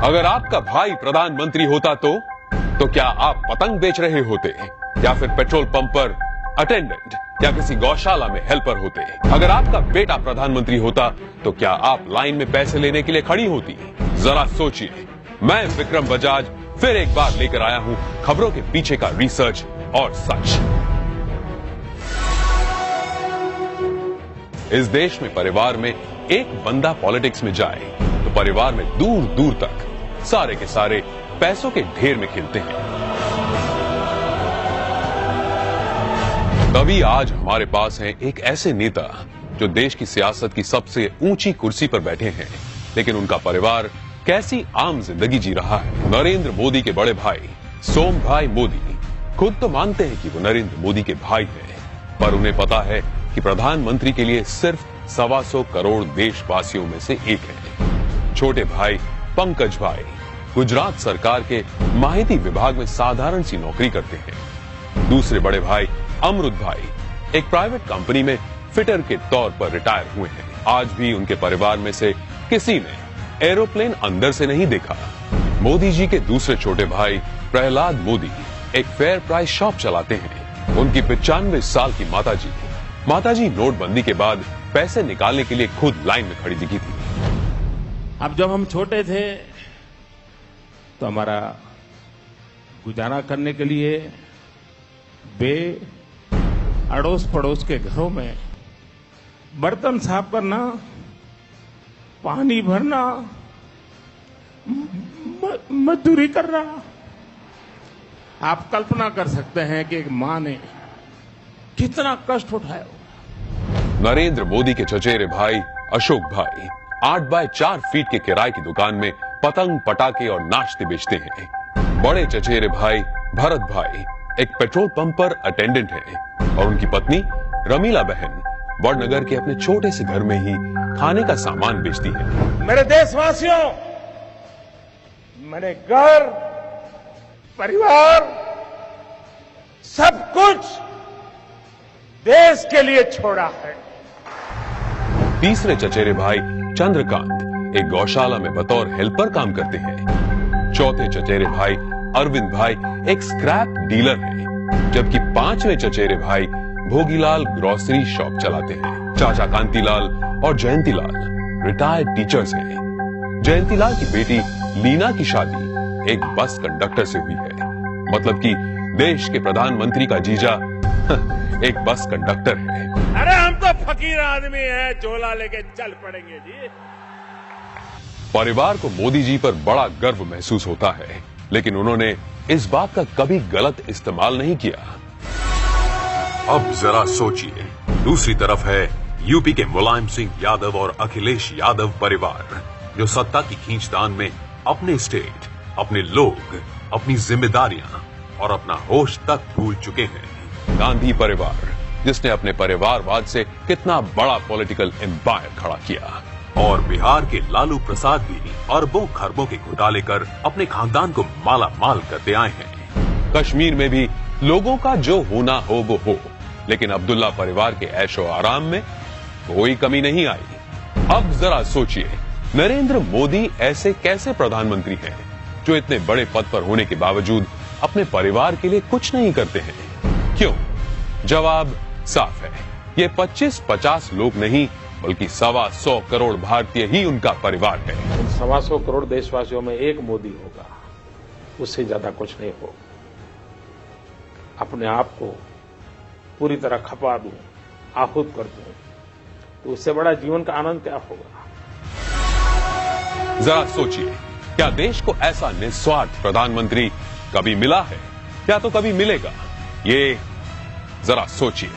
अगर आपका भाई प्रधानमंत्री होता तो क्या आप पतंग बेच रहे होते या फिर पेट्रोल पंप पर अटेंडेंट या किसी गौशाला में हेल्पर होते? अगर आपका बेटा प्रधानमंत्री होता तो क्या आप लाइन में पैसे लेने के लिए खड़ी होती? जरा सोचिए। मैं विक्रम बजाज फिर एक बार लेकर आया हूं खबरों के पीछे का रिसर्च और सच। इस देश में परिवार में एक बंदा पॉलिटिक्स में जाए तो परिवार में दूर दूर तक सारे के सारे पैसों के ढेर में खिलते हैं। तभी आज हमारे पास है एक ऐसे नेता जो देश की सियासत की सबसे ऊंची कुर्सी पर बैठे हैं, लेकिन उनका परिवार कैसी आम जिंदगी जी रहा है। नरेंद्र मोदी के बड़े भाई सोम भाई मोदी खुद तो मानते हैं कि वो नरेंद्र मोदी के भाई हैं, पर उन्हें पता है कि प्रधानमंत्री के लिए सिर्फ 125 करोड़ देशवासियों में से एक है। छोटे भाई पंकज भाई गुजरात सरकार के माहिती विभाग में साधारण सी नौकरी करते हैं। दूसरे बड़े भाई अमृत भाई एक प्राइवेट कंपनी में फिटर के तौर पर रिटायर हुए हैं। आज भी उनके परिवार में से किसी ने एरोप्लेन अंदर से नहीं देखा। मोदी जी के दूसरे छोटे भाई प्रहलाद मोदी एक फेयर प्राइस शॉप चलाते हैं। उनकी 95 साल की माताजी नोटबंदी के बाद पैसे निकालने के लिए खुद लाइन में खड़ी दिखी थी। अब जब हम छोटे थे तो हमारा गुजारा करने के लिए बे अड़ोस पड़ोस के घरों में बर्तन साफ करना, पानी भरना, मजदूरी करना। आप कल्पना कर सकते हैं कि एक मां ने कितना कष्ट उठाया। नरेंद्र मोदी के चचेरे भाई अशोक भाई 8 बाय 4 फीट के किराए की दुकान में पतंग पटाखे और नाश्ते बेचते हैं। बड़े चचेरे भाई भरत भाई एक पेट्रोल पंप पर अटेंडेंट हैं और उनकी पत्नी रमीला बहन वडनगर के अपने छोटे से घर में ही खाने का सामान बेचती है। मेरे देशवासियों, मैंने घर, परिवार, सब कुछ देश के लिए छोड़ा है। तीसरे चचेरे भाई चंद्रकांत एक गौशाला में बतौर हेल्पर काम करते हैं। चौथे चचेरे भाई अरविंद भाई एक स्क्रैप डीलर हैं, जबकि 5वें चचेरे भाई भोगीलाल ग्रोसरी शॉप चलाते हैं। चाचा कांतीलाल और जयंतीलाल रिटायर्ड टीचर्स हैं। जयंतीलाल की बेटी लीना की शादी एक बस कंडक्टर से हुई है। मतलब कि देश के प्रधानमंत्री का जीजा एक बस कंडक्टर है। अरे हम तो फकीर आदमी हैं, झोला लेके चल पड़ेंगे जी। परिवार को मोदी जी पर बड़ा गर्व महसूस होता है, लेकिन उन्होंने इस बात का कभी गलत इस्तेमाल नहीं किया। अब जरा सोचिए, दूसरी तरफ है यूपी के मुलायम सिंह यादव और अखिलेश यादव परिवार, जो सत्ता की खींचतान में अपने स्टेट, अपने लोग, अपनी जिम्मेदारियां और अपना होश तक भूल चुके हैं। गांधी परिवार जिसने अपने परिवारवाद से कितना बड़ा पॉलिटिकल एम्पायर खड़ा किया, और बिहार के लालू प्रसाद भी अरबों खरबों के घोटाले कर अपने खानदान को माला माल करते आए हैं। कश्मीर में भी लोगों का जो होना हो वो हो, लेकिन अब्दुल्ला परिवार के ऐशो आराम में कोई कमी नहीं आई। अब जरा सोचिए, नरेंद्र मोदी ऐसे कैसे प्रधानमंत्री हैं जो इतने बड़े पद पर होने के बावजूद अपने परिवार के लिए कुछ नहीं करते हैं? क्यों? जवाब साफ है, ये 25-50 लोग नहीं बल्कि 125 करोड़ भारतीय ही उनका परिवार है। 125 करोड़ देशवासियों में एक मोदी होगा, उससे ज्यादा कुछ नहीं होगा। अपने आप को पूरी तरह खपा दूं, आहूत कर दूं, तो उससे बड़ा जीवन का आनंद क्या होगा? जरा सोचिए, क्या देश को ऐसा निस्वार्थ प्रधानमंत्री कभी मिला है या तो कभी मिलेगा? ये जरा सोचिए।